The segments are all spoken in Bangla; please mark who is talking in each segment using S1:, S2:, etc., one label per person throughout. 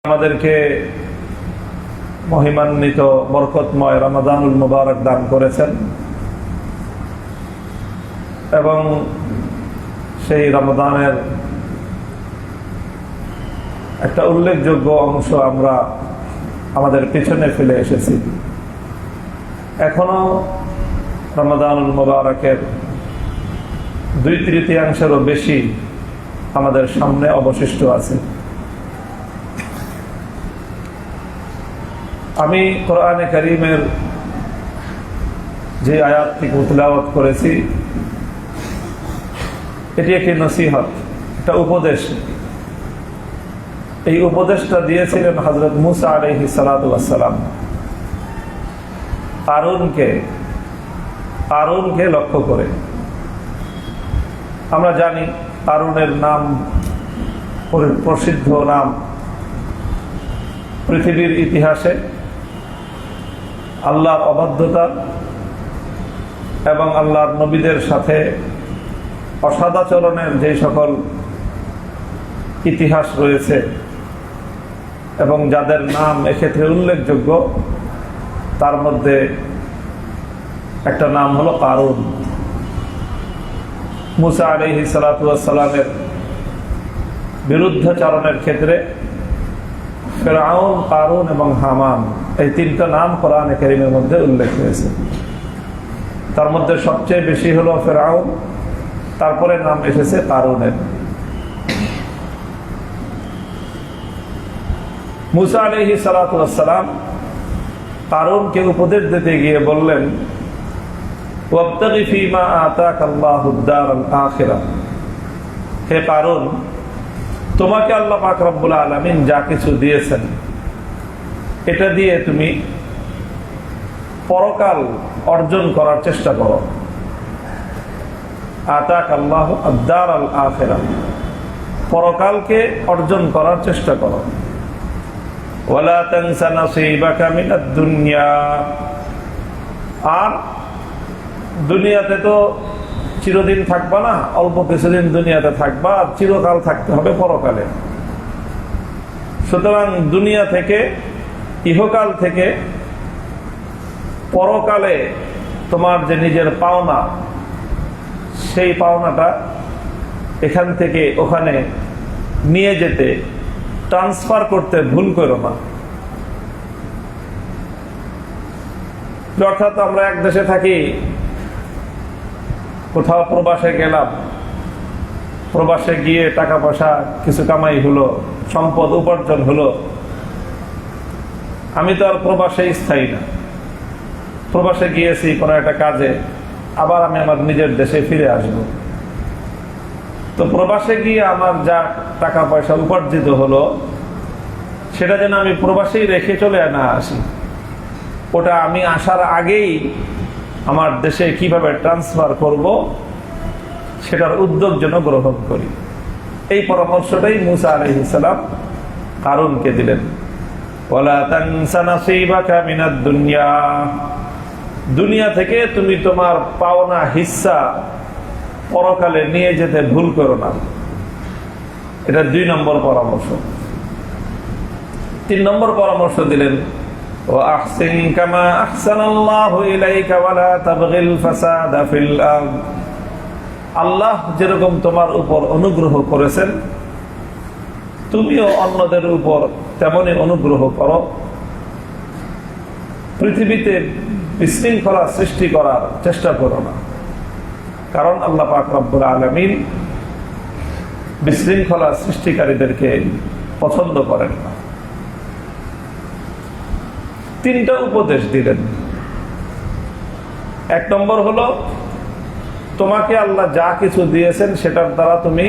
S1: আমাদেরকে মহিমান্বিত বরকতময় রমাদানুল মুবারক দান করেছেন এবং সেই রমাদানের একটা উল্লেখযোগ্য অংশ আমরা আমাদের পিছনে ফেলে এসেছি। এখনো রমাদানুল মুবারকের 2/3 বেশি আমাদের সামনে অবশিষ্ট আছে। আমি কোরআনে কারীমের যে আয়াতটি তিলাওয়াত করেছি এটি একটি নসিহত, একটা উপদেশ। এই উপদেশটা দিয়েছিলেন হযরত মুসা আলাইহিস সালাতু ওয়াস সালাম কারূনকে লক্ষ্য করে। আমরা জানি কারূনের নাম প্রসিদ্ধ নাম পৃথিবীর ইতিহাসে আল্লাহর অবাধ্যতা এবং আল্লাহর নবীদের সাথে অসদাচরণের যে সকল ইতিহাস রয়েছে এবং যাদের নাম এক্ষেত্রে উল্লেখযোগ্য তার মধ্যে একটা নাম হলো কারূন। মুসা আলাইহিস সালাতু ওয়াস সালামের বিরুদ্ধাচরণের ক্ষেত্রে ফিরআউন, কারূন এবং হামান এই তিনটা নাম কোরআনে কারীমের মধ্যে উল্লেখ হয়েছে। তার মধ্যে সবচেয়ে বেশি হলো ফিরআউন, তারপরে নাম এসেছে কারূনের। মুসা আলাইহিস সালাতু ওয়াস সালাম কারূনকে উপদেশ দিতে গিয়ে বললেন, ওয়াবতাগি ফীমা আতাকাল্লাহুদ দারাল আখিরাহ, হে কারূন, তোমাকে আল্লাহ পাক রব্বুল আলামিন যা কিছু দিয়েছেন এটা দিয়ে তুমি পরকাল অর্জন করার চেষ্টা করো। আতাকাল্লাহু আদ-দারাল আখিরাহ, পরকালকে অর্জন করার চেষ্টা করো। ওয়ালা তানসা নাসীবাকা মিনাদ দুনিয়া, আর দুনিয়াতে তো চিরদিন থাকবা না, অল্প কিছুদিন দুনিয়াতে থাকবা, আর চিরকাল থাকতে হবে পরকালে। সুতরাং দুনিয়া থেকে, ইহকাল থেকে পরকালে তোমার যে নিজের পাওনা, সেই পাওনাটা এখান থেকে ওখানে নিয়ে যেতে, ট্রান্সফার করতে ভুল করো না। অর্থাৎ আমরা এক দেশে থাকি, কোথাও প্রবাসে গেলাম, প্রবাসে গিয়ে টাকা পয়সা কিছু কামাই হলো, সম্পদ উপার্জন হলো। আমি তো আর প্রবাসে স্থায়ী না, প্রবাসে গিয়েছি কোনো একটা কাজে, আবার আমি আমার নিজের দেশে ফিরে আসব। তো প্রবাসে গিয়ে আমার যা টাকা পয়সা উপার্জিত হলো সেটা যেন আমি প্রবাসেই রেখে চলে না আসি, ওটা আমি আসার আগেই আমার দেশে কিভাবে ট্রান্সফার করব সেটার উদ্যোগ যেন গ্রহণ করি। এই পরামর্শটাই মুসা আলাইহিস সালাম কারূনকে দিলেন। ওয়ালা তানসা নাসীবাকা মিনাদ দুনিয়া, দুনিয়া থেকে তুমি তোমার পাওনা হিস্সা পরকালে নিয়ে যেতে ভুল করো না। এটা 2 নম্বর পরামর্শ। 3 নম্বর পরামর্শ দিলেন, وأحسن كما أحسن الله إليك ولا تبغي الفساد في الأرض, আল্লাহ যেরকম তোমার উপর অনুগ্রহ করেছেন তুমিও অন্যদের উপর তেমনই অনুগ্রহ করো। পৃথিবীতে বিশৃঙ্খলা সৃষ্টি করার চেষ্টা করো না, কারণ আল্লাহ পাক রব্বুল আলামিন বিশৃঙ্খলা সৃষ্টিকারীদেরকে পছন্দ করেন না। 3টা উপদেশ দিলেন। 1 নম্বর হলো, তোমাকে আল্লাহ যা কিছু দিয়েছেন সেটার দ্বারা তুমি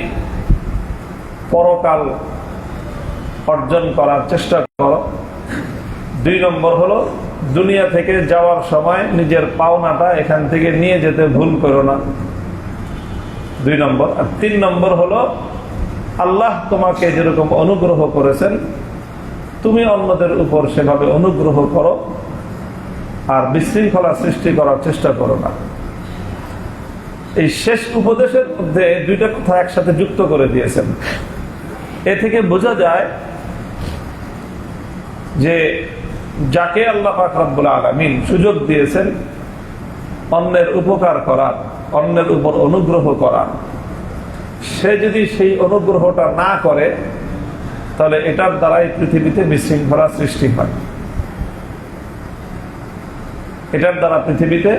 S1: পরকাল অর্জন করার চেষ্টা করো। 2 নম্বর হলো, দুনিয়া থেকে যাওয়ার সময় নিজের পাওনাটা এখান থেকে নিয়ে যেতে ভুল করো না। 2 নম্বর। আর 3 নম্বর হলো, আল্লাহ তোমাকে যেরকম অনুগ্রহ করেছেন তুমি অন্যদের উপর সেভাবে অনুগ্রহ করো, আর বিশৃঙ্খলা সৃষ্টি করার চেষ্টা করো না। এই শেষ উপদেশের মধ্যে 2টা কথা একসাথে যুক্ত করে দিয়েছেন। এ থেকে বোঝা যায় যে যাকে আল্লাহ পাক রব্বুল আলামিন সুযোগ দিয়েছেন অন্যের উপকার করার, অন্যের উপর অনুগ্রহ করার, সে যদি সেই অনুগ্রহটা না করে তাহলে এটার দ্বারাই পৃথিবীতে বিশৃঙ্খলা সৃষ্টি হয়। এটার দ্বারা পৃথিবীতে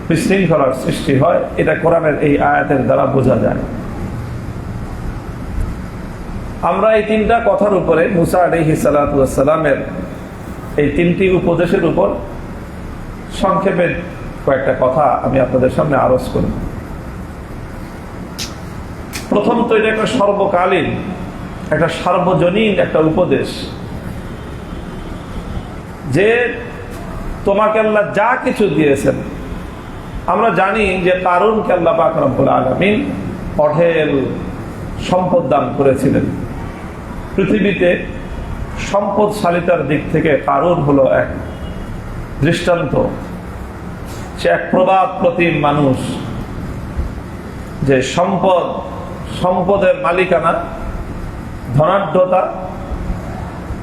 S1: বিশৃঙ্খলার সৃষ্টি হয়, এটা কোরআনের এই আয়াতের দ্বারা বোঝা যায়। আমরা এই তিনটা কথার উপরে মুসা আলাইহিস সালাতু ওয়াস সালামের এই তিনটি উপদেশের উপর সংক্ষেপে কয়েকটা কথা আমি আপনাদের সামনে আরজ করি। প্রথম তো এটা একটা সর্বকালীন, একটা সার্বজনীন একটা উপদেশ যে তোমাকে আল্লাহ যা কিছু দিয়েছেন। আমরা জানি যে কারুনকে আল্লাহ পাক রব্বুল আলামিন অঢেল সম্পদ দান করেছিলেন। পৃথিবীতে সম্পদশালিতার দিক থেকে কারুন হলো এক দৃষ্টান্ত। সে এক প্রবাদ প্রতিম মানুষ, যে সম্পদের মালিকানা, ধনাঢ্যতা,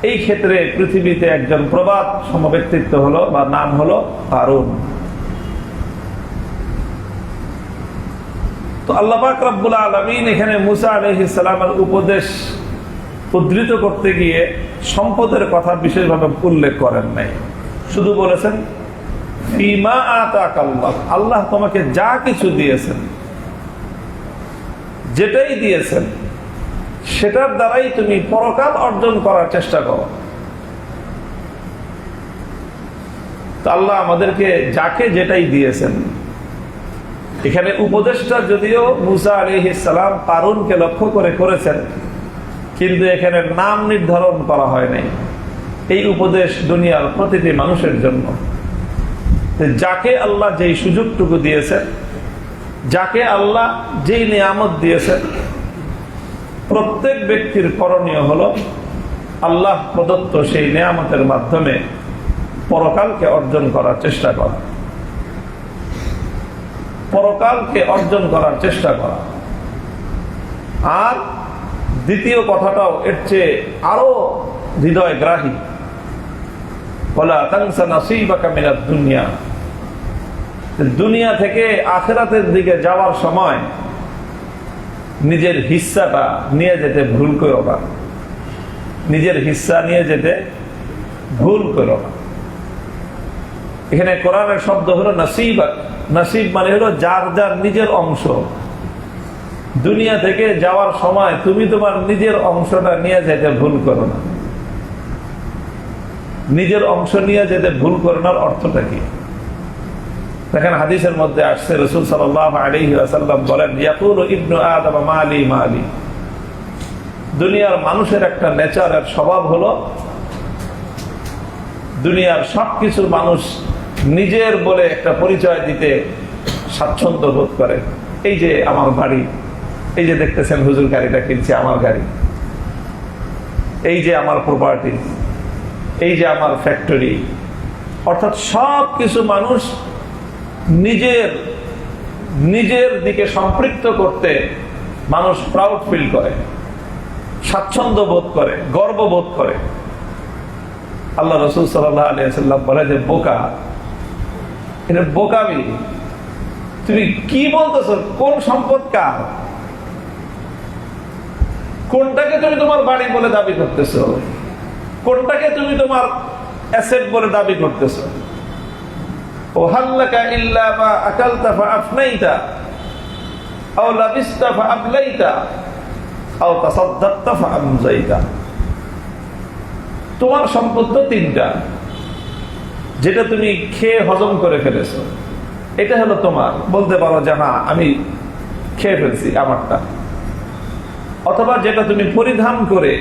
S1: এই ক্ষেত্রে পৃথিবীতে একজন প্রবাদ সমব্যক্তিত্ব হলো বা নাম হলো কারুন। তো আল্লাহ পাক রব্বুল আলামিন এখানে মুসা আলাইহিস সালামের উপদেশ উদ্ধৃত করতে গিয়ে সম্পদের কথা বিশেষভাবে উল্লেখ করেন নাই, শুধু বলেছেন ফিমা আতাকাল্লাহ, আল্লাহ তোমাকে যা কিছু দিয়েছেন, যেটাই দিয়েছেন সেটার দ্বারাই তুমি পরকাল অর্জন করার চেষ্টা করো। তো আল্লাহ আমাদেরকে যাকে যেটাই দিয়েছেন, এখানে উপদেশটা যদিও মুসা আলাইহিস সালাম কারুনকে লক্ষ্য করে করেছেন, কিন্তু এখানে নাম নির্ধারণ করা হয় নাই। এই উপদেশ দুনিয়ার প্রতিটি মানুষের জন্য। যাকে আল্লাহ যেই সুযোগটুকু দিয়েছেন, যাকে আল্লাহ যেই নিয়ামত দিয়েছেন, প্রত্যেক ব্যক্তির করণীয় হলো আল্লাহ প্রদত্ত সেই নিয়ামতের মাধ্যমে পরকালকে অর্জন করার চেষ্টা করা, পরকালকে অর্জন করার চেষ্টা করা। আর দ্বিতীয় কথাটাও এর চেয়ে আরো হৃদয়গ্রাহী, ওয়ালা তানসা নাসীবাকা মিনাদ দুনিয়া, দুনিয়া থেকে আখিরাতের দিকে যাওয়ার সময় নিজের হিস্সাটা নিয়ে যেতে ভুল করো না, নিজের হিস্সা নিয়ে যেতে ভুল করো না। এখানে কোরআনের শব্দ হলো নাসীবাক, নাসিব মানে হলো যার যার নিজের অংশ। দুনিয়া থেকে যাওয়ার সময় তুমি তোমার নিজের অংশটা নিয়ে যেতে ভুল করো না। নিজের অংশ নিয়ে যেতে ভুল করার অর্থটা কি? দেখেন হাদিসের মধ্যে আসছে, রাসূল সাল্লাল্লাহু আলাইহি ওয়াসাল্লাম বলেন, ইয়াকুলু ইবনু আদম মালি মালি। দুনিয়ার মানুষের একটা নেচারের স্বভাব হলো দুনিয়ার সবকিছু মানুষ নিজের বলে একটা পরিচয় দিতে স্বাচ্ছন্দ্য বোধ করে। এই যে আমার বাড়ি, এই যে দেখতেছেন হুজুর গাড়িটা কিনছে আমার গাড়ি, এই যে আমার প্রপার্টি, এই যে আমার ফ্যাক্টরি, অর্থাৎ সব কিছু মানুষ নিজের দিকে সম্পৃক্ত করতে মানুষ প্রাউড ফিল করে, স্বাচ্ছন্দ্য বোধ করে, গর্ব বোধ করে। আল্লাহ রাসূল সাল্লাল্লাহু আলাইহি ওয়াসাল্লাম বলে যে বোকা, এটা বোকামি। তুমি কি বলতেছো? কোন সম্পদ কার? কোনটাকে তুমি তোমার বাড়ি বলে দাবি করতেছো? কোনটাকে তুমি তোমার অ্যাসেট বলে দাবি করতেছো? ওয়াহাল্লাকা ইল্লা মা আকালতা ফাআফনাইতা আও লাবিসতা ফাআবলাইতা আও তাসাদ্দাকতা ফাআমজাইতা। তোমার সম্পদ তো তিনটা, যেটা তুমি খেয়ে হজম করে ফেলেছো, এটা হলো তোমার। বলতে পারো যে না আমি খেয়ে ফেলছি আমারটা। অথবা যেটা তুমি পরিধান করে,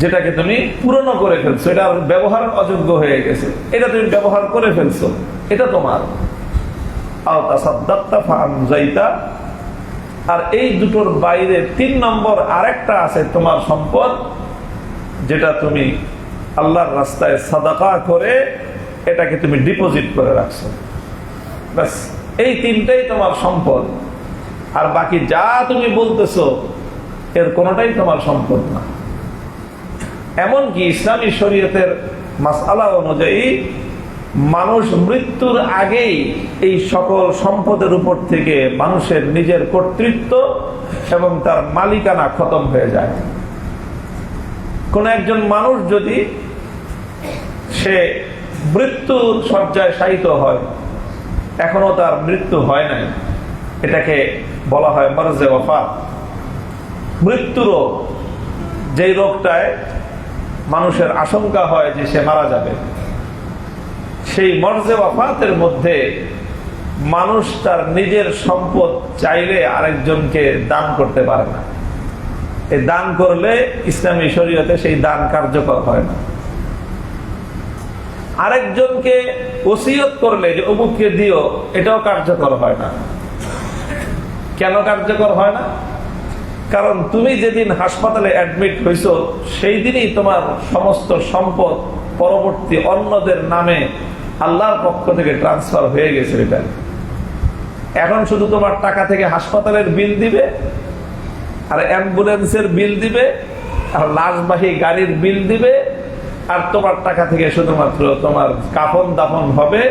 S1: যেটাকে তুমি পুরনো করে ফেলছো, এটা ব্যবহার অযোগ্য হয়ে গেছে, এটা তুমি ব্যবহার করে ফেলছো, এটা তোমার। আর এই দুটোর বাইরে 3 নম্বর আরেকটা আছে তোমার সম্পদ, যেটা তুমি আল্লাহর রাস্তায় সাদাকা করে এটাকে তুমি ডিপোজিট করে রাখছো। ব্যাস, এই তিনটাই তোমার সম্পদ। আর বাকি যা তুমি বলতেছো এর কোনোটাই তোমার সম্পদ না। এমনকি ইসলামী শরীয়তের মাসআলা অনুযায়ী মানুষ মৃত্যুর আগেই এই সকল সম্পদের উপর থেকে মানুষের নিজের কর্তৃত্ব এবং তার মালিকানা খতম হয়ে যায়। কোন একজন মানুষ যদি সে মৃত্যুর শয্যায় শায়িত হয়, এখনো তার মৃত্যু হয় নাই, এটাকে বলা হয় মরজে ওয়াফাত। মৃত্যু রোগ, যেই রোগটায় মানুষের আশঙ্কা হয় যে সে মারা যাবে, সেই মরজে ওয়াফাতের মধ্যে মানুষ তার নিজের সম্পদ চাইলে আরেকজনকে দান করতে পারে না। এই দান করলে ইসলামী শরীয়তে সেই দান কার্যকর হয় না। আরেকজনকে ওসিয়ত করলে যে অমুককে দিও, এটাও কার্যকর হয় না। কেন কার্যকর হয় না? কারণ তুমি যেদিন হাসপাতালে অ্যাডমিট হইছো, সেই দিনই তোমার সমস্ত সম্পদ পরবর্তী অন্যদের নামে আল্লাহর পক্ষ থেকে ট্রান্সফার হয়ে গেছে। এটা এখন শুধু তোমার টাকা থেকে হাসপাতালের বিল দিবে, আর অ্যাম্বুলেন্সের বিল দিবে, আর লাশবাহী গাড়ির বিল দিবে, আর তোমার টাকা থেকে শুধুমাত্র তোমার কাফন দাফন হবে,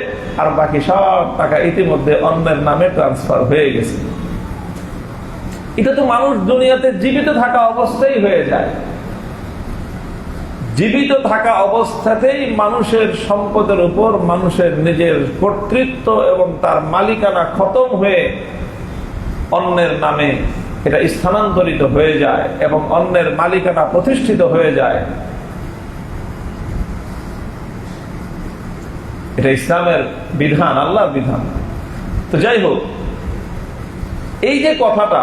S1: আর বাকি সব টাকা ইতিমধ্যে অন্যের নামে ট্রান্সফার হয়ে গেছে। এটা তো মানুষ দুনিয়াতে জীবিত থাকা অবস্থায় হয়ে যায়। জীবিত থাকা অবস্থাতেই মানুষের সম্পদের উপর মানুষের নিজের কর্তৃত্ব এবং তার মালিকানা খতম হয়ে অন্যের নামে এটা স্থানান্তরিত হয়ে যায় এবং অন্যের মালিকানা প্রতিষ্ঠিত হয়ে যায়। এটা ইসলামের বিধান, আল্লাহর বিধান। তো যাই হোক, এই যে কথাটা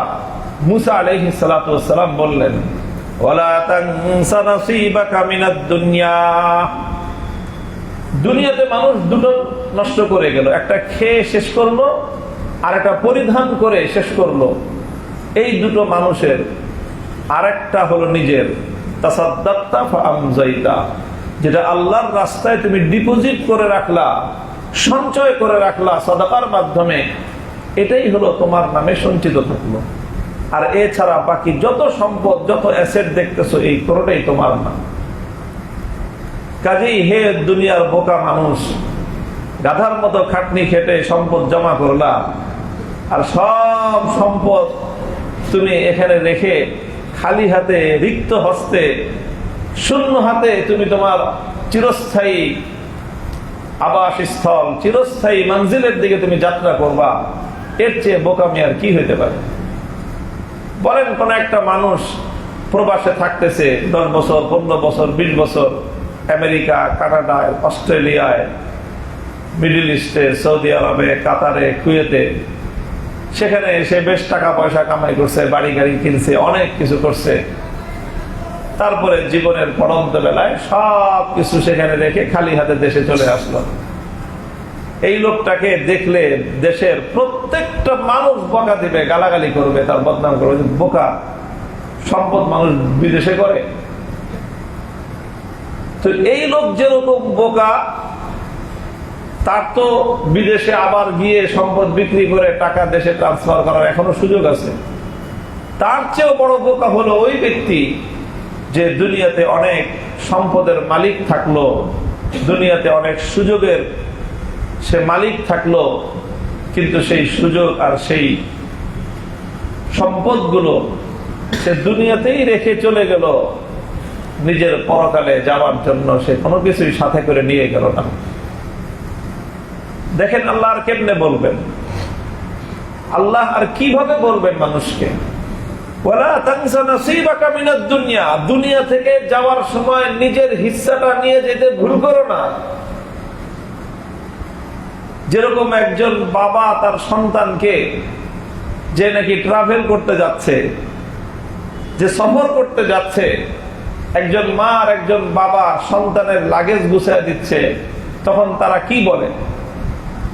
S1: মুসা আলাইহিস সালাতু ওয়াস সালাম বললেন, ওয়ালা তানসা নাসীবাকা মিনাদ দুনিয়া, দুনিয়াতে মানুষ দুটো নষ্ট করে গেল, একটা খেয়ে শেষ করলো আর একটা পরিধান করে শেষ করলো। এই দুটো মানুষের আরেকটা হলো নিজের তাসাদ্দাকতা ফাআমজাইতা, যেটা আল্লাহর রাস্তায় তুমি ডিপোজিট করে রাখলা, সঞ্চয় করে রাখলা সাদাকার মাধ্যমে, এটাই হলো তোমার নামে সঞ্চিত থাকলো। আর এছাড়া বাকি যত সম্পদ, যত অ্যাসেট দেখতেছো, এই পুরোটাই তোমার না। কাজেই হে দুনিয়ার বোকা মানুষ, গাধার মতো খাটনি খেটে সম্পদ জমা করলা, আর সব সম্পদ তুমি এখানে রেখে খালি হাতে, রিক্ত হস্তে, শূন্য হাতে তুমি তোমার চিরস্থায়ী আবাসস্থল, চিরস্থায়ী মঞ্জিলের দিকে তুমি যাত্রা করবা। এর চেয়ে বোকামি আর কি হইতে পারে? বলেন, কোন একটা মানুষ প্রবাসে থাকতেছে 10 বছর, 15 বছর, 20 বছর, আমেরিকা, কানাডায়, অস্ট্রেলিয়ায়, মিডল ইস্টে, সৌদি আরবে, কাতারে, কুয়েতে, সেখানে এসে বেশ টাকা পয়সা কামাই করছে, বাড়ি গাড়ি কিনছে, অনেক কিছু করছে। তারপরে জীবনের পড়ন্ত বেলায় সব কিছু সেখানে রেখে খালি হাতে দেশে চলে আসলো। এই লোকটাকে দেখলে দেশের প্রত্যেকটা মানুষ বকা দিবে, গালাগালি করবে, তার বদনাম করবে, বোকা, সম্পদ মানুষ বিদেশে করে। তো এই লোক যেরকম বোকা, তার তো বিদেশে আবার গিয়ে সম্পদ বিক্রি করে টাকা দেশে ট্রান্সফার করার এখনো সুযোগ আছে। তার চেয়েও বড় বোকা হলো ওই ব্যক্তি যে দুনিয়াতে অনেক সম্পদের মালিক থাকলো, দুনিয়াতে অনেক সুযোগের সে মালিক থাকলো, কিন্তু সেই সুযোগ আর সেই সম্পদগুলো সে দুনিয়াতেই রেখে চলে গেল, নিজের পরকালে যাওয়ার জন্য সে কোনো কিছুই সাথে করে নিয়ে গেল না। দেখেন আল্লাহ আর কেমনে বলবেন, আল্লাহ আর কিভাবে বলবেন মানুষকে, ওয়ালা তানসা নাসীবাকা মিনাদ দুনিয়া, দুনিয়া থেকে যাওয়ার সময় নিজের হিস্সাটা নিয়ে যেতে ভুল করো না। যেরকম একজন বাবা তার সন্তানকে, যে নাকি ট্রাভেল করতে যাচ্ছে, যে সফর করতে যাচ্ছে, একজন মা আর একজন বাবা সন্তানের লাগেজ গুছিয়ে দিচ্ছে, তখন তারা কি বলে?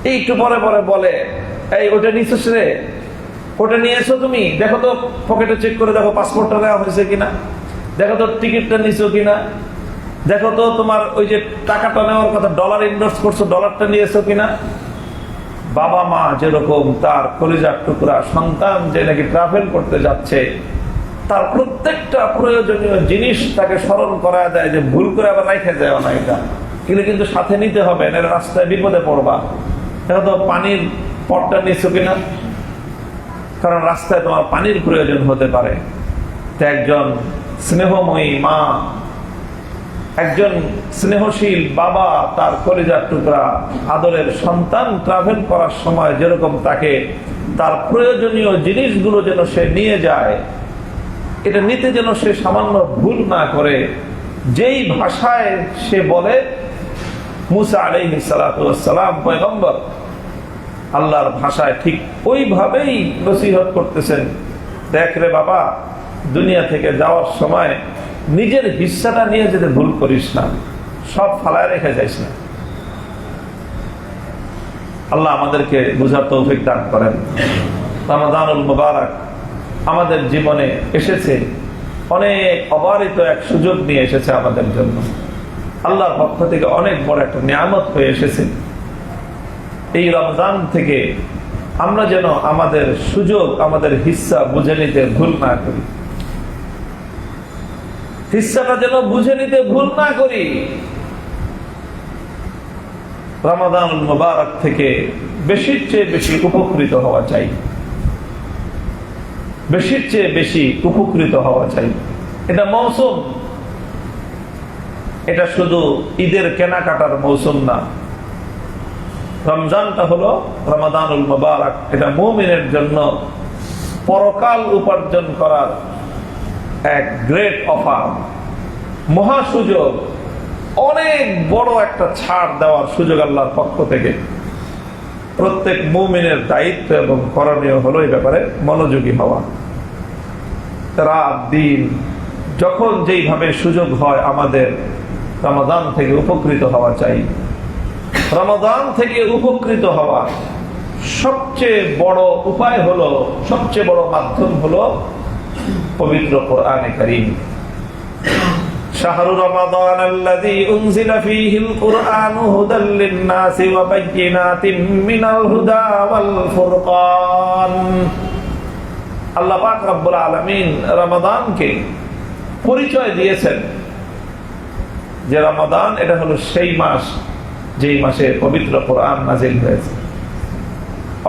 S1: এই একটু পরে পরে বলে, এই ওটা নিছিস রে, ওটা নিয়ে এসো, তুমি দেখো তো, পকেটে চেক করে দেখো পাসপোর্টটা নেওয়া হয়েছে কিনা, দেখো তো টিকিটটা নিছো কিনা, দেখো তো তোমার ওই যে টাকাটা নেওয়ার কথা ডলার ইনভেস্ট করছো, ডলারটা নিয়েছো কিনা। বাবা মা যেরকম তার কলিজার টুকরা সন্তান যে নাকি ট্রাভেল করতে যাচ্ছে, তার প্রত্যেকটা প্রয়োজনীয় জিনিস তাকে স্মরণ করা দেয়, যে ভুল করে আবার রেখে যায় না, এটা কিন্তু সাথে নিতে হবে, না রাস্তায় বিপদে পড়বা। এটা তো পানির পটটা নিচ্ছ কিনা, কারণ রাস্তায় তোমার পানির প্রয়োজন হতে পারে। তো একজন স্নেহময়ী মা, একজন স্নেহশীল বাবা তার কলিজার টুকরা আদরের সন্তান ট্রাভেল করার সময় যেরকম তাকে তার প্রয়োজনীয় জিনিসগুলো যেন সে নিয়ে যায়, এটা নিতে যেন সে সামান্য ভুল না করে, যেই ভাষায় সে বলে, মুসা আলাইহিস সালাতু ওয়াস সালাম পয়গম্বর আল্লাহর ভাষায় ঠিক ওইভাবেই নসিহত করতেছেন, দেখ রে বাবা, দুনিয়া থেকে যাওয়ার সময় নিজের হিস্সাটা নিয়ে যেতে ভুল করিস না, সব ফালায় রেখে যাইস না। আল্লাহ আমাদেরকে বুঝার তৌফিক দান করেন। রমাদানুল মুবারক আমাদের জীবনে এসেছে, অনেক অবারিত এক সুযোগ নিয়ে এসেছে আমাদের জন্য। আল্লাহর পক্ষ থেকে অনেক বড় একটা নিয়ামত হয়ে এসেছে। এই রমজান থেকে আমরা যেন আমাদের সুযোগ, আমাদের হিস্সা বুঝে নিতে ভুল না করি, হিস্সাটা যেন বুঝে নিতে ভুল না করি। রমাদানুল মুবারক থেকে বেশির চেয়ে বেশি উপকৃত হওয়া চাই, বেশির চেয়ে বেশি উপকৃত হওয়া চাই। এটা মৌসুম, এটা শুধু ঈদের কেনাকাটার মৌসুম না। রমজানটা হলো রমাদানুল মুবারক, এটা মুমিনের জন্য পরকাল উপার্জন করার এক গ্রেট অফার, মহা সুযোগ, অনেক বড় একটা ছাড় দেওয়ার সুযোগ আল্লাহর পক্ষ থেকে। প্রত্যেক মুমিনের দায়িত্ব এবং করণীয় হলো এই ব্যাপারে মনোযোগী হওয়া। রাত দিন যখন যেইভাবে সুযোগ হয় আমাদের রমাদান থেকে উপকৃত হওয়া চাই। রমাদান থেকে উপকৃত হওয়া সবচেয়ে বড় উপায় হলো, সবচেয়ে বড় মাধ্যম হলো পবিত্র কোরআনে কারীম। শাহরু রমাদান আল্লাযী উনজিলা ফীহিল কুরআনু হুদাল লিন-নাসি ওয়া বায়্যিনাতিন মিনাল হুদা ওয়াল ফুরকান। আল্লাহ পাক রব্বুল আলামিন রমাদানকে পরিচয় দিয়েছেন যে রমাদান এটা হলো সেই মাস যেই মাসে পবিত্র কোরআন নাজিল হয়েছে।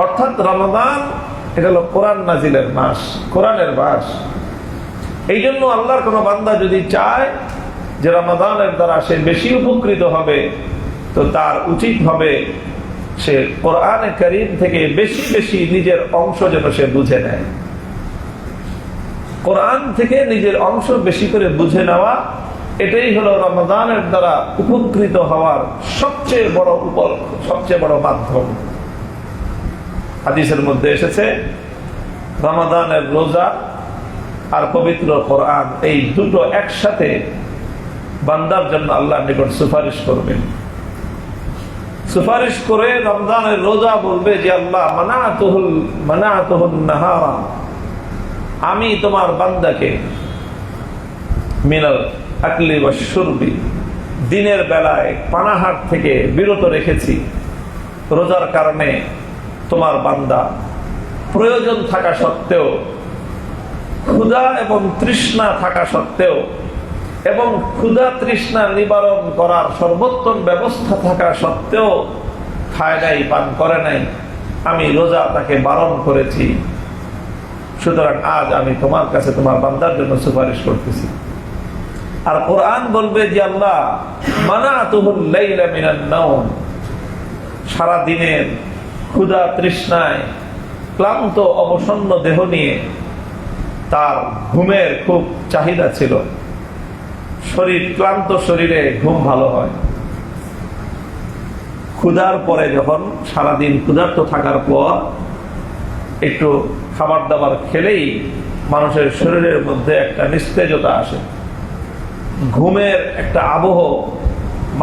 S1: অর্থাৎ রমাদান এটা হলো কোরআন নাজিলের মাস, কোরআনের মাস। এই জন্য আল্লাহর কোন বান্দা যদি চায় যে রমাদানের দ্বারা সে বেশি উপকৃত হবে, তো তার উচিত হবে সে কোরআনে কারীম থেকে বেশি বেশি নিজের অংশ যেন সে বুঝে নেয়। কোরআন থেকে নিজের অংশ বেশি করে বুঝে নেওয়া, এটাই হলো রমাদানের দ্বারা উপকৃত হওয়ার সবচেয়ে বড় সবচেয়ে বড় মাধ্যম। হাদিসের মধ্যে এসেছে রমাদানের রোজা আর পবিত্র কোরআন, এই দুটো একসাথে বান্দার জন্য আল্লাহর নিকট সুপারিশ করবেন। সুপারিশ করে রমজানের রোজা বলবে যে আল্লাহ মানাতুহুল নাহারা, আমি তোমার বান্দাকে মিনাল আকলি ওয়াশ শুরবি, দিনের বেলায় পানাহার থেকে বিরত রেখেছি। রোজার কারণে তোমার বান্দা প্রয়োজন থাকা সত্ত্বেও, ক্ষুধা এবং তৃষ্ণা থাকা সত্ত্বেও, এবং ক্ষুধা তৃষ্ণা নিবারণ করার সর্বোত্তম ব্যবস্থা থাকা সত্ত্বেও খায় নাই, পান করে নাই, আমি রোজা তাকে বারণ করেছি। সুতরাং আজ আমি তোমার কাছে তোমার বান্দার জন্য সুপারিশ করতেছি। আর কোরআন বলবে যে আল্লাহ মানাতুহুল লাইলা মিনান নাওম, সারা দিনের ক্ষুধা তৃষ্ণায় ক্লান্ত অবসন্ন দেহ নিয়ে তার ঘুমের খুব চাহিদা ছিল। শরীর ক্লান্ত, শরীরে ঘুম ভালো হয়। ক্ষুধার পরে যখন সারাদিন ক্ষুধার্ত থাকার পর একটু খাবার দাবার খেলেই মানুষের শরীরের মধ্যে একটা নিস্তেজতা আসে, ঘুমের একটা আবহ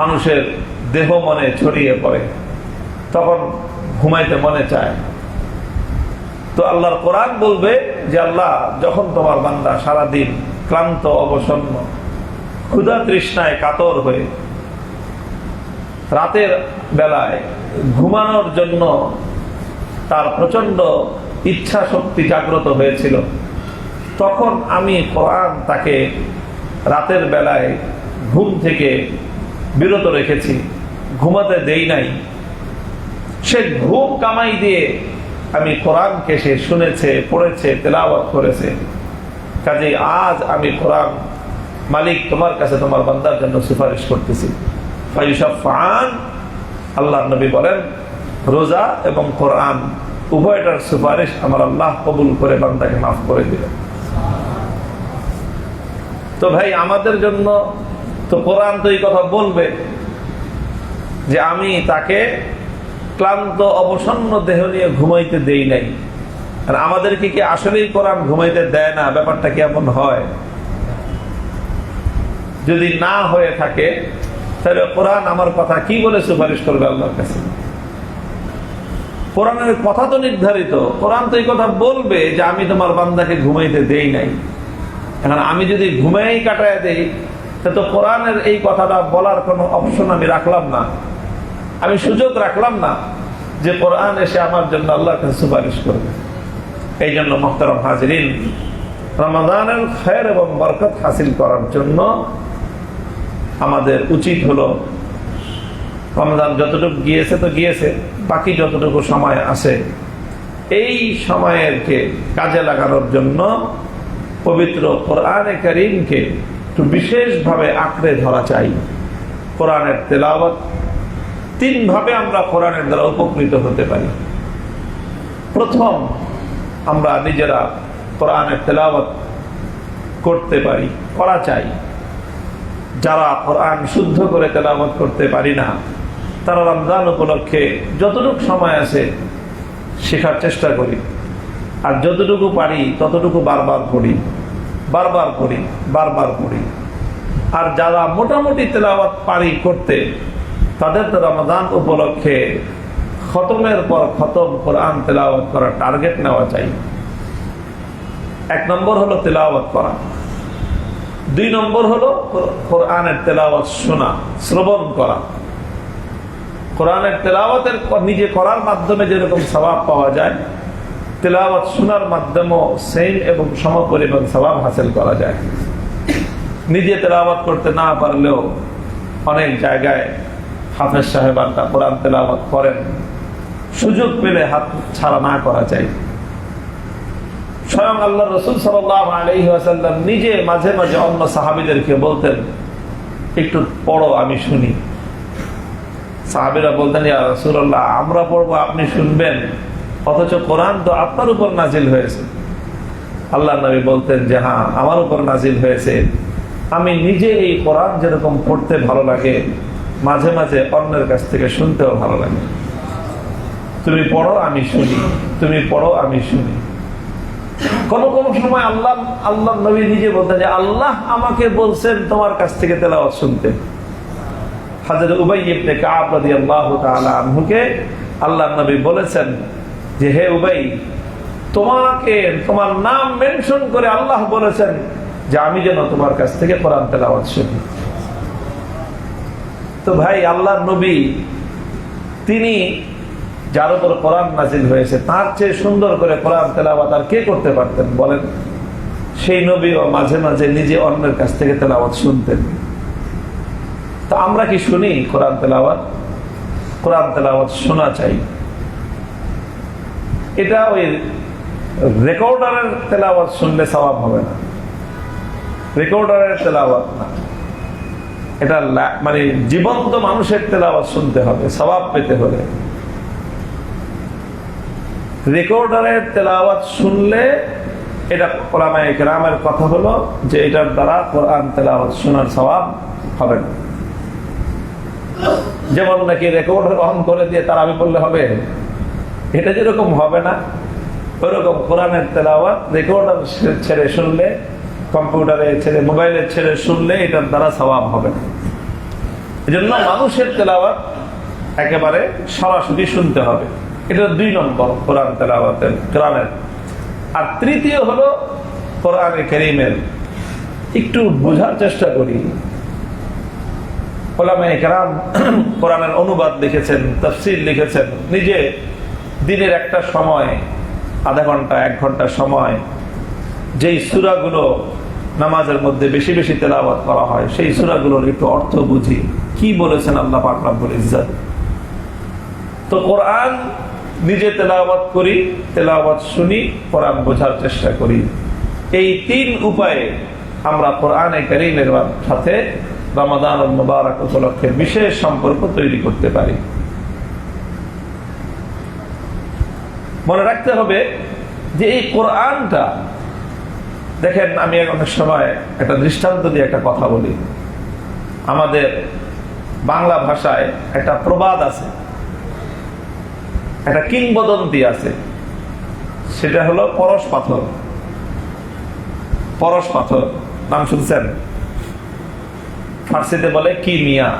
S1: মানুষের দেহ মনে ছড়িয়ে পড়ে, তখন ঘুমাইতে মনে চায়। তো আল্লাহর কোরআন বলবে যে আল্লাহ, যখন তোমার বান্দা সারাদিন ক্লান্ত অবসন্ন ক্ষুধা তৃষ্ণায় কাতর হয়ে রাতের বেলায় ঘুমানোর জন্য তার প্রচন্ড ইচ্ছা শক্তি জাগ্রত হয়েছিল, তখন আমি কোরআন তাকে রাতের বেলায় ঘুম থেকে বিরত রেখেছি, ঘুমাতে দেই নাই। সে ঘুম কামাই দিয়ে আমি কোরআনকে সে শুনেছে, পড়েছে, তেলাওয়াত করেছে। কাজে আজ আমি কোরআন মালিক তোমার কাছে তোমার বান্দার জন্য সুপারিশ করতেছি। ফায়ুশাফাআন, আল্লাহর নবী বলেন রোজা এবং কোরআন উভয়টার সুপারিশ আমার আল্লাহ কবুল করে বান্দাকে মাফ করে দিলেন। তো ভাই আমাদের জন্য তো কোরআন তো এই কথা বলবে যে আমি তাকে ক্লান্ত অবসন্ন দেহ নিয়ে ঘুমাইতে দেই নাই। আর আমাদেরকে কি আসলেই কোরআন ঘুমাইতে দেয় না? ব্যাপারটা কেমন হয়? যদি না হয়ে থাকে তাহলে কোরআন আমার কথা কি বলে সুপারিশ করবে আল্লাহর কাছে? কোরআনের কথা তো নির্ধারিত, কোরআন তো এই কথা বলবে যে আমি তোমার বান্দাকে ঘুমাইতে দেই নাই। এখন আমি যদি ঘুমাই কাটায় দেই তো কোরআনের এই কথাটা বলার কোনো অপশন আমি রাখলাম না, আমি সুযোগ রাখলাম না যে কোরআন এসে আমার জন্য আল্লাহর কাছে সুপারিশ করবে। এই জন্য মুহতারাম হাজিরিন, রমাদানের খায়ের এবং বরকত হাসিল করার জন্য আমাদের উচিত হলো রমজান যতটুকু গিয়েছে তো গিয়েছে, বাকি যতটুকু সময় আছে এই সময়েরকে কাজে লাগানোর জন্য পবিত্র কোরআনে কারীমকে একটু বিশেষভাবে আঁকড়ে ধরা চাই। কোরআনের তেলাওয়াত, তিন ভাবে আমরা কোরআনের দ্বারা উপকৃত হতে পারি। প্রথম, আমরা নিজেরা কোরআনের তেলাওয়াত করতে পারি, করা চাই। যারা কোরআন শুদ্ধ করে তেলাওয়াত করতে পারি না তারা রমজান উপলক্ষে যতটুকু সময় আছে শেখার চেষ্টা করি, আর যতটুকু পারি ততটুকু বারবার পড়ি, বারবার পড়ি, বারবার পড়ি। আর যারা মোটামুটি তেলাওয়াত পারি করতে, তাদের তো রমজান উপলক্ষে খতমের পর খতম কোরআন তেলাওয়াত করার টার্গেট নেওয়া চাই। এক নম্বর হলো তেলাওয়াত করা, দুই নম্বর হলো কোরআনের তেলাওয়াত শোনা, শ্রবণ করা। কোরআনের তেলাওয়াতের নিজে করার মাধ্যমে যেরকম সওয়াব পাওয়া যায়, তেলাওয়াত শোনার মাধ্যমেও সেম এবং সমপরিমাণ সওয়াব হাসিল করা যায়। নিজে তেলাওয়াত করতে না পারলেও অনেক জায়গায় হাফেজ সাহেবানরা কোরআন তেলাওয়াত করেন, সুযোগ পেলে হাত ছাড়া না করা চাই। স্বয়ং আল্লাহ রাসূল সাল্লাল্লাহু আলাইহি ওয়াসাল্লাম নিজে মাঝে মাঝে অন্য সাহাবীদেরকে বলতেন একটু পড়ো আমি শুনি। সাহাবীরা বলতেন ইয়া রাসূলুল্লাহ আমরা পড়বো আপনি শুনবেন, অথচ কোরআন তো আপনার উপর নাজিল হয়েছে। আল্লাহর নবী বলতেন যে হ্যাঁ আমার উপর নাজিল হয়েছে, আমি নিজে এই কোরআন যেরকম পড়তে ভালো লাগে মাঝে মাঝে অন্যের কাছ থেকে শুনতেও ভালো লাগে। তুমি পড়ো আমি শুনি, তুমি পড়ো আমি শুনি। কোন কোন সময় আল্লাহ নবী নিজে বলতেন যে আল্লাহ আমাকে বলছেন তোমার কাছ থেকে তেলাওয়াত শুনতে। হযরত উবাই ইবনে কাব রাদিয়াল্লাহু তাআলা আনহুকে আল্লাহর নবী বলেছেন যে হে উবাই, তোমাকে তোমার নাম মেনশন করে আল্লাহ বলেছেন যে আমি যেন তোমার কাছ থেকে কোরআন তেলাওয়াত শুনি। তো ভাই আল্লাহর নবী তিনি যার উপর কোরআন নাজিল হয়েছে তার চেয়ে সুন্দর করে কোরআন তেলাওয়াত আর কে করতে পারতেন বলেন? সেই নবীও মাঝে মাঝে নিজে অন্যের কাছ থেকে তেলাওয়াত শুনতেন। তো আমরা কি শুনি কোরআন তেলাওয়াত? কোরআন তেলাওয়াত শোনা চাই। এটা ওই রেকর্ডারের তেলাওয়াত শুনলে সওয়াব হবে না, রেকর্ডারের তেলাওয়াত না, এটা মানে জীবন্ত মানুষের তেলাওয়াত শুনতে হবে সওয়াব পেতে হলে। রেকর্ডারের তেলাওয়াত শুনলে এটা উলামায়ে কেরামের কথা হলো যে এটার দ্বারা কোরআন তেলাওয়াত শোনার সওয়াব হবে না। যেমন নাকি রেকর্ডার অন করে দিয়ে তারাবি পড়লে হবে, এটা যেরকম হবে না ওইরকম কোরআনের তেলাওয়াত রেকর্ডার ছেড়ে শুনলে, কম্পিউটারে ছেড়ে, মোবাইলে ছেড়ে শুনলে এটার দ্বারা সওয়াব হবে না। এজন্য মানুষের তেলাওয়াত একেবারে সরাসরি শুনতে হবে। এটা দুই নম্বর কোরআন তেলাওয়াতের কোরআনের। আর তৃতীয় হলো কোরআনে কারীমের একটু বোঝার চেষ্টা করি। উলামায়ে কেরাম কোরআনের অনুবাদ লিখেছেন, তাফসীর লিখেছেন। নিজে দিনের একটা সময়, আধা ঘন্টা 1 ঘন্টা সময় যেই সূরাগুলো নামাজের মধ্যে বেশি বেশি তেলাওয়াত করা হয় সেই সূরাগুলোর একটু অর্থ বুঝি, কি বলেছেন আল্লাহ পাক রব্বুল ইজ্জত। তো কোরআন নিজে তেলাওয়াত করি, তেলাওয়াত শুনি, কোরআন বোঝার চেষ্টা করি। এই তিন উপায়ে আমরা কোরআনে কারীমের সাথে রমাদান মুবারক উপলক্ষে বিশেষ সম্পর্ক তৈরি করতে পারি। মনে রাখতে হবে যে এই কোরআনটা, দেখেন আমি অনেক সময় একটা দৃষ্টান্ত দিয়ে একটা কথা বলি। আমাদের বাংলা ভাষায় একটা প্রবাদ আছে, একটা কিংবদন্তি আছে, সেটা হলো পরশ পাথর। পরশ পাথর নাম শুনছেন? ফার্সিতে বলে কি মিয়া।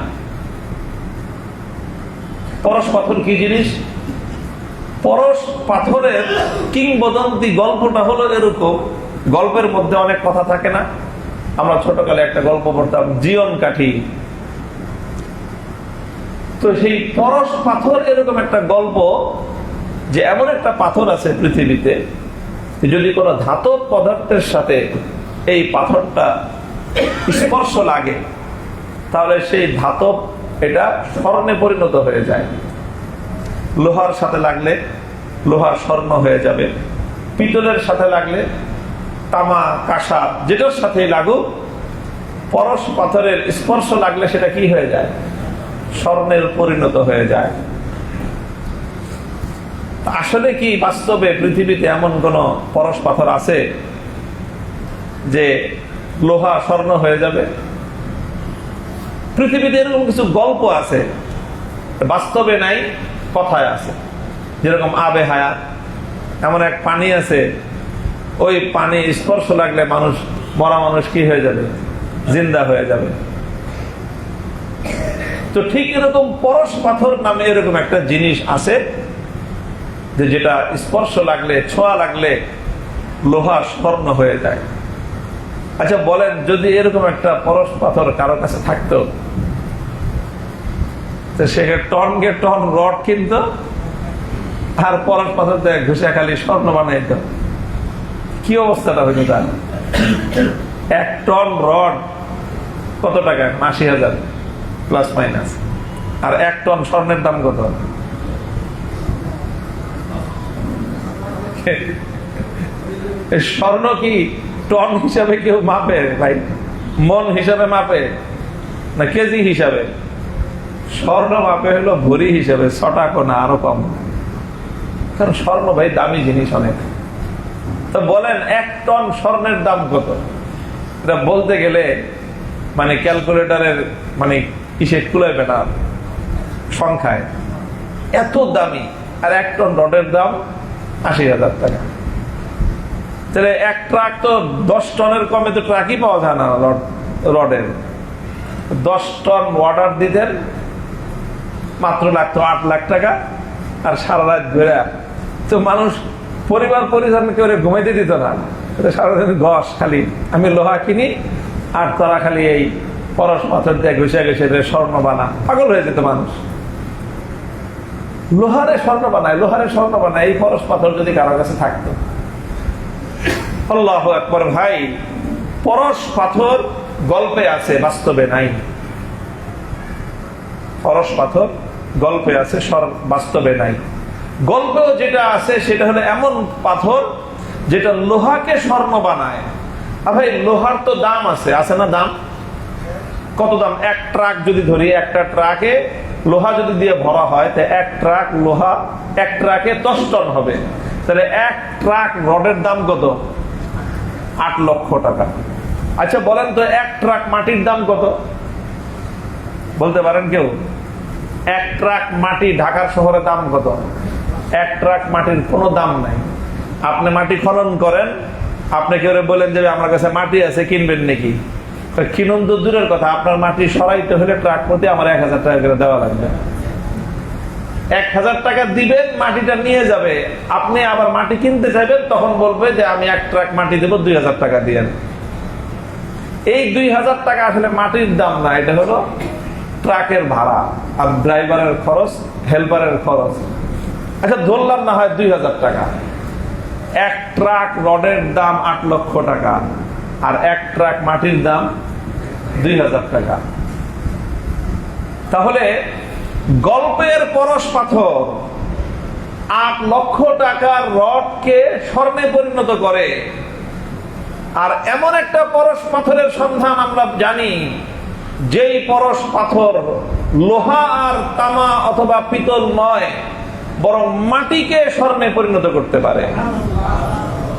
S1: পরশ পাথর কি জিনিস? পরশ পাথরের কিংবদন্তি গল্পটা হলো এরকম, গল্পের মধ্যে অনেক কথা থাকে না? আমরা ছোটকালে একটা গল্প পড়তাম, জীবন কাঠি। তো সেই পরশ পাথর এরকম একটা গল্প যে এমন একটা পাথর আছে পৃথিবীতে, যদি কোনো ধাতব পদার্থের সাথে এই পাথরটা স্পর্শ লাগে তাহলে সেই ধাতব এটা স্বর্ণে পরিণত হয়ে যায়। লোহার সাথে লাগলে লোহার স্বর্ণ হয়ে যাবে, পিতলের সাথে লাগলে, তামা কাঁসা যেটার সাথে লাগুক, পরশ পাথরের স্পর্শ লাগলে সেটা কি হয়ে যায়? স্বর্ণের পরিণত হয়ে যায়। আসলে কি বাস্তবে পৃথিবীতে এমন কোন পরশ পাথর আছে যে লোহা স্বর্ণ হয়ে যাবে? পৃথিবীতে এরকম কিছু গল্প আছে, বাস্তবে নাই, কথায় আছে। যেরকম আবে হায়াত, এমন এক পানি আছে, ওই পানি স্পর্শ লাগলে মানুষ, মরা মানুষ কি হয়ে যাবে? জিন্দা হয়ে যাবে। তো ঠিক এরকম পরশ পাথর নামে এরকম একটা জিনিস আছে যে যেটা স্পর্শ লাগলে, ছোঁয়া লাগলে লোহা স্বর্ণ হয়ে যায়। আচ্ছা বলেন, যদি এরকম একটা পরশ পাথর কারো কাছে থাকতো, তো সে টনকে টন রড কিনতো আর পরশ পাথর দিয়ে ঘুষে খালি স্বর্ণ বানাইত, কি অবস্থাটা হইতো তার? 1 টন রড কত টাকা? 80,000 প্লাস মাইনাস। আর 1 টন স্বর্ণের দাম কত? স্বর্ণ কি টন হিসাবে কেউ মাপে ভাই? মন হিসাবে মাপে না কেজি হিসাবে? স্বর্ণ মাপে হলো ভরি হিসাবে, 6 টাকা না আরো কম। কারণ স্বর্ণ ভাই দামি জিনিস অনেক। তো বলেন 1 টন স্বর্ণের দাম কত? এটা বলতে গেলে মানে ক্যালকুলেটরের মানে কিসে কুলাইবে না সংখ্যায়, এত দামি। আর 1 টন রডের দাম 80,000 টাকা। তাহলে 1 ট্রাক তো 10 টনের কমে তো ট্রাকই পাওয়া যায় না রডের। 10 টন অর্ডার দিতেন, মাত্র লাগতো 8 লাখ টাকা। আর সারা রাত ঘুরে তো মানুষ পরিবার পরিজন করে ঘুমাইতে দিত না, সারাদিন ঘষ খালি আমি লোহা কিনি আর তারা খালি এই পরশ পাথর দিয়ে ঘুষে ঘুষে স্বর্ণ বানা। পাগল হয়ে যেত মানুষ। লোহারে স্বর্ণ বানায়, লোহারে স্বর্ণ বানায়, এই পরশ পাথর যদি কারো কাছে থাকতো। আল্লাহু আকবার। ভাই, পরশ পাথর গল্পে আছে, বাস্তবে নাই। পরশ পাথর গল্পে আছে, বাস্তবে নাই। গল্পেও যেটা আছে সেটা হলো এমন পাথর যেটা লোহাকে স্বর্ণ বানায়। আর ভাই লোহার তো দাম আছে, আছে না দাম? কত দাম? 1 ট্রাক যদি ধরি, একটা ট্রাকে লোহা যদি দিয়ে ভরা হয়, তো 1 ট্রাক লোহা 1 ট্রাকে 10 টন হবে। তাহলে 1 ট্রাক রডের দাম কত? 8 লক্ষ টাকা। আচ্ছা বলেন তো 1 ট্রাক মাটির দাম কত? বলতে পারেন কেউ? 1 ট্রাক মাটি ঢাকার শহরে দাম কত? 1 ট্রাক মাটির কোনো দাম নাই। আপনি মাটি খনন করেন, আপনি কেউ বলেন যে আমার কাছে মাটি আছে, কিনবেন নাকি? কিনুন তো দূরের কথা, আপনার মাটি সরাইতে হলে ট্রাক প্রতি আমার 1000 টাকা করে দেওয়া লাগবে। 1000 টাকা দিবেন, মাটিটা নিয়ে যাবে। আপনি আবার মাটি কিনতে চাইবেন, তখন বলবে যে আমি 1 ট্রাক মাটি দেবো, 2000 টাকা দিয়ে। এই 2000 টাকা আসলে মাটির দাম না, এটা হলো ট্রাকের ভাড়া আর ড্রাইভারের খরচ, হেল্পারের খরচ। আচ্ছা ধরলাম না হয় 2000 টাকা, এক ট্রাক রডের দাম 8 লক্ষ টাকা, আর এক ট্রাক মাটির দাম 2000 টাকা। তাহলে গল্পের পরশ পাথর 8 লক্ষ টাকার রডকে স্বর্ণে পরিণত করে। আর এমন একটা পরশ পাথরের সন্ধান আমরা জানি, যেই পরশ পাথর লোহা আর তামা অথবা পিতল নয়, বরং মাটিকে স্বর্ণে পরিণত করতে পারে।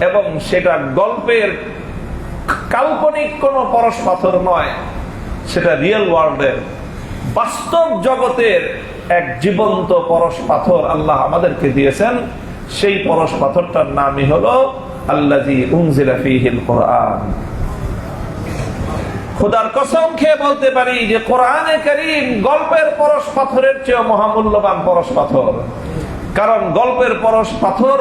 S1: এবং সেটা গল্পের কাল্পনিক কোন পরশ পাথর নয়, সেটা রিয়েল ওয়ার্ল্ডের বাস্তব জগতের এক জীবন্ত পরশ পাথর আল্লাহ আমাদেরকে দিয়েছেন। সেই পরশ পাথরটার নামই হলো আল্লাযী উনজিলা ফীহিল কুরআন। খোদার কসম খেয়ে বলতে পারি যে কোরআনে কারীম গল্পের পরশ পাথরের চেয়ে মহামূল্যবান পরশ পাথর। কারণ গল্পের পরশ পাথর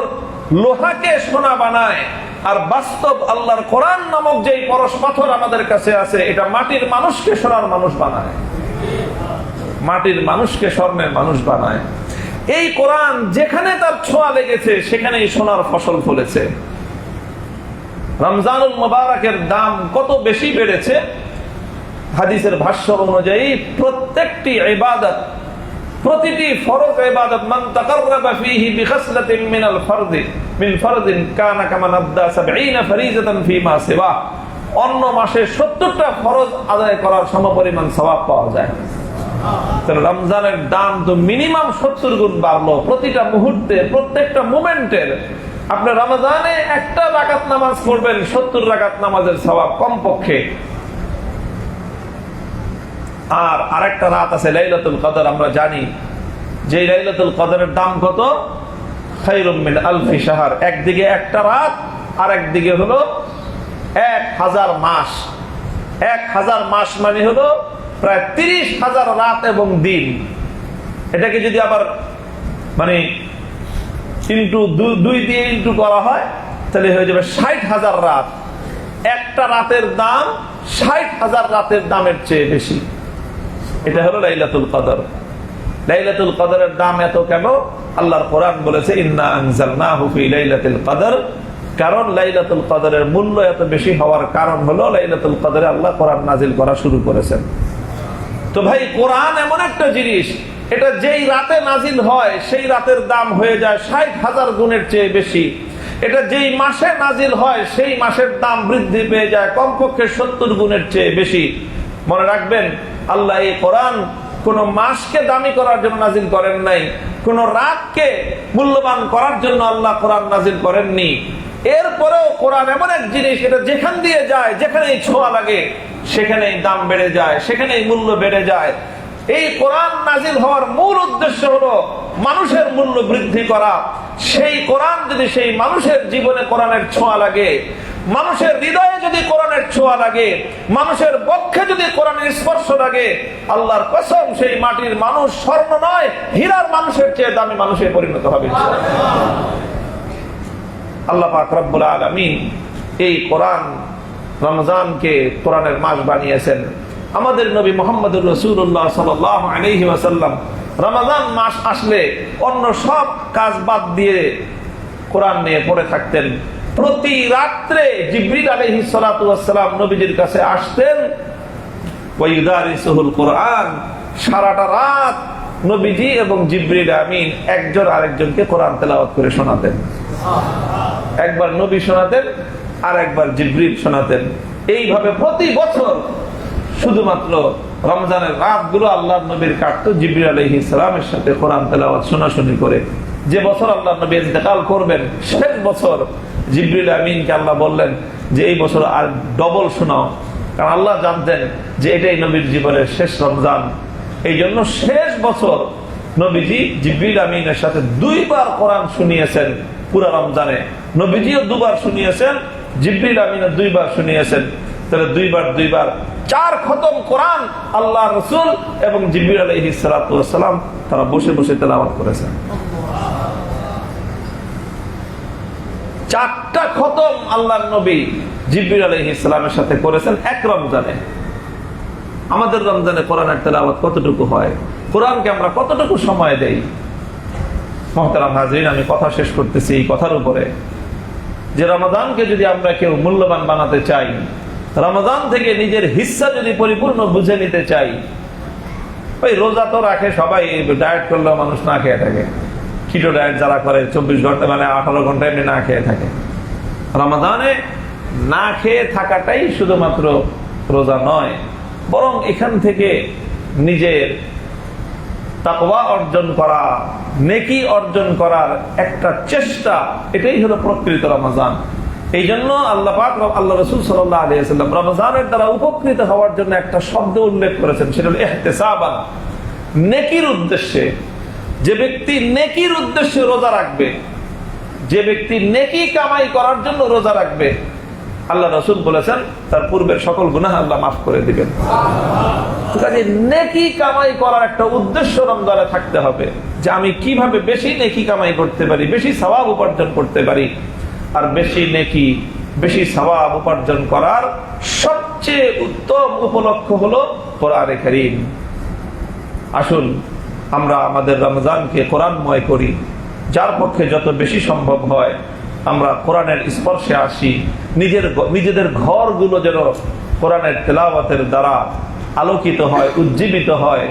S1: লোহাকে সোনা বানায়, আর বাস্তব আল্লাহর কোরআন নামক যেই পরশ পাথর আমাদের কাছে আছে, এটা মাটির মানুষকে সোনার মানুষ বানায়, মাটির মানুষকে স্বর্ণের মানুষ বানায়। এই কোরআন যেখানে তার ছোঁয়া লেগেছে সেখানেই সোনার ফসল ফলেছে। রমজানুল মুবারকের দাম কত বেশি বেড়েছে, হাদিসের ভাষ্য অনুযায়ী প্রত্যেকটি ইবাদত, প্রতিটি ফরজ ইবাদত, মান তাকাররাবা ফীহি বিখাসলাতিন মিনাল ফারদি মিন ফারদিন কানা কামান আদা 70 ফরিজাতান ফীমা সিওয়া। অন্য মাসে 70টা ফরজ আদায় করার সমপরিমাণ সওয়াব পাওয়া যায়। তাহলে রমজানের দাম তো মিনিমাম 70 গুণ বাড়লো প্রতিটা মুহূর্তে, প্রত্যেকটা মোমেন্টের। আপনি রমজানে একটা রাকাত নামাজ পড়বেন, 70 রাকাত নামাজের সওয়াব কমপক্ষে। আর আরেকটা রাত আছে লাইলাতুল কদর। আমরা জানি যে লাইলাতুল কদরের দাম কত? খায়রুম মিন আলফি শাহর। একদিকে একটা রাত, আর একদিকে হলো 1000 মাস। 1000 মাস মানে হলো প্রায় 30,000 রাত এবং দিন। এটাকে যদি আবার মানে ইন্টু 2 দিয়ে ইন্টু করা হয়, তাহলে হয়ে যাবে 60,000 রাত। একটা রাতের দাম 60,000 রাতের দামের চেয়ে বেশি। এটা হলো লাইলাতুল কদর। লাইলাতুল কদরের দাম এত কেন? আল্লাহর কোরআন বলেছে ইন্না আনজালনাহু ফি লাইলাতুল কদর। কারণ লাইলাতুল কদরের মূল্য এত বেশি হওয়ার কারণ হলো লাইলাতুল কদরে আল্লাহ কোরআন নাজিল করা শুরু করেছেন। তো ভাই, কোরআন এমন একটা জিনিস, এটা যেই রাতে নাজিল হয় সেই রাতের দাম হয়ে যায় 60,000 গুণের চেয়ে বেশি। এটা যেই মাসে নাজিল হয় সেই মাসের দাম বৃদ্ধি পেয়ে যায় কমপক্ষে 70 গুণের চেয়ে বেশি। মনে রাখবেন, আল্লাহ এই কোরআন কোন মাসকে দামি করার জন্য নাজিল করেন নাই, কোন রাতকে মূল্যবান করার জন্য আল্লাহ কোরআন নাজিল করেননি। এরপরেও কোরআন এমন এক জিনিস, এটা যেখান দিয়ে যায়, যেখানেই ছোঁয়া লাগে সেখানেই দাম বেড়ে যায়, সেখানেই মূল্য বেড়ে যায়। এই কোরআন নাজিল হওয়ার মূল উদ্দেশ্য হলো মানুষের মূল্য বৃদ্ধি করা। সেই কোরআন যদি সেই মানুষের জীবনে কোরআনের ছোঁয়া লাগে, মানুষের হৃদয়ে যদি কোরআনের ছোঁয়া লাগে, মানুষের পক্ষে যদি কোরআনের স্পর্শ লাগে, আল্লাহর কসম সেই মাটির মানুষ স্বর্ণ নয়, হীরার মানুষের চেয়ে দামি মানুষে পরিণত হবে। আল্লাহ পাক রব্বুল আলামিন এই কোরআন, রমজানকে কোরআনের মাস বানিয়েছেন। আমাদের নবী মুহাম্মদুর রাসূলুল্লাহ সাল্লাল্লাহু আলাইহি ওয়াসাল্লাম রমজান মাস আসলে অন্য সব কাজ বাদ দিয়ে কোরআন নিয়ে পড়ে থাকতেন। প্রতি রাত্রে জিবরিল আলাইহিস সালাতু ওয়াস সালাম নবীজির কাছে আসতেন, ওয়া ইউদারিসুল কোরআন। সারাটা রাত নবীজি এবং জিবরিল আমিন একজন আরেকজনকে কোরআন তেলাওয়াত করে শোনাতেন। একবার নবী শোনাতেন, আর একবার জিবরিল শোনাতেন। এইভাবে প্রতি বছর শুধুমাত্র রমজানের রাতগুলো আল্লাহর নবীর কাটতো জিবরিল আলাইহিস সালামের সাথে কোরআন তেলাওয়াত শোনাশুনি করে। যে বছর আল্লাহর নবী ইন্তেকাল করবেন, শেষ বছর জিবরিল আমিনকে আল্লাহ বললেন যে এই বছর আর ডবল শোনাও। কারণ আল্লাহ জানতেন যে এটাই নবীর জীবনের শেষ রমজান। এই জন্য শেষ বছর নবীজি জিবরিল আমিনের সাথে 2 বার কোরআন শুনিয়েছেন পুরা রমজানে। নবীজিও 2 বার শুনিয়েছেন, জিবরিল আমিনও 2 বার শুনিয়েছেন। তাহলে 2 বার 4 খতম কোরআন আল্লাহ রাসূল এবং জিবরিল আলাইহিস সালাতু ওয়াস সালাম তারা বসে বসে তেলাওয়াত করেছেন। 4টা খতম আল্লাহর নবী জিবরিল আলাইহিস সালামের সাথে করেছেন এক রমজানে। আমাদের রমজানে কোরআনের তেলাওয়াত কতটুকু হয়? কোরআনকে আমরা কতটুকু সময় দেই? মুহতারাম হাজরিন, আমি কথা শেষ করতেছি এই কথার উপরে যে রমাদানকে যদি আমরা কেউ মূল্যবান বানাতে চাই, রমাদান থেকে নিজের হিস্সা যদি পরিপূর্ণ বুঝে নিতে চাই, ওই রোজা তো রাখে সবাই, ডায়েট করলেও মানুষ না খেয়ে থাকে, কিটো ডায়েট যারা করে 24 ঘন্টা মানে 18 ঘন্টা এমনি না খেয়ে থাকে। রমাদানে না খেয়ে থাকাটাই শুধুমাত্র রোজা নয়, বরং এখান থেকে নিজের তাকওয়া অর্জন করা, নেকি অর্জন করার একটা চেষ্টা, এটাই হলো প্রকৃত রমজান। এই জন্য আল্লাহ পাক, আল্লাহ রাসূল সাল্লাল্লাহু আলাইহি ওয়াসাল্লাম রমজানের দ্বারা উপকৃত হওয়ার জন্য একটা শব্দ উল্লেখ করেছেন, সেটা হলো ইহতিসাবান, নেকির উদ্দেশ্যে। যে ব্যক্তি নেকির উদ্দেশ্যে রোজা রাখবে, যে ব্যক্তি নেকি কামাই করার জন্য রোজা রাখবে, আল্লাহ রাসূল বলেছেন তার পূর্বের সকল গুনাহ আল্লাহ মাফ করে দিবেন। কাজে নেকি কামাই করার একটা উদ্দেশ্য রমজানে থাকতে হবে, যে আমি কিভাবে বেশি নেকি কামাই করতে পারি, বেশি সওয়াব উপার্জন করতে পারি। আর বেশি নেকি, বেশি সওয়াব উপার্জন করার সবচেয়ে উত্তম উপলক্ষ হলো কোরআনে কারীম। আসুন আমরা আমাদের রমজানকে কোরআনময় করি, যার পক্ষে যত বেশি সম্ভব হয় আমরা কোরআনের স্পর্শে আসি, নিজেদের ঘরগুলো যেন কোরআনের তেলাওয়াতের দ্বারা আলোকিত হয়, উজ্জীবিত হয়।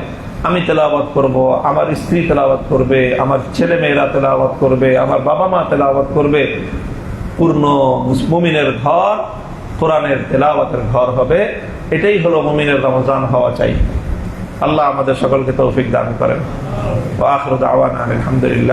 S1: আমি তেলাওয়াত করব, আমার স্ত্রী তেলাওয়াত করবে, আমার ছেলে মেয়েরা তেলাওয়াত করবে, আমার বাবা মা তেলাওয়াত করবে। পূর্ণ মুমিনের ঘর কোরআনের তেলাওয়াতের ঘর হবে। এটাই হলো মুমিনের রমজান হওয়া চাই। আল্লাহ আমাদের সকলকে তৌফিক দান করেন। ওয়া আখিরু দাওয়ানা আলহামদুলিল্লাহ।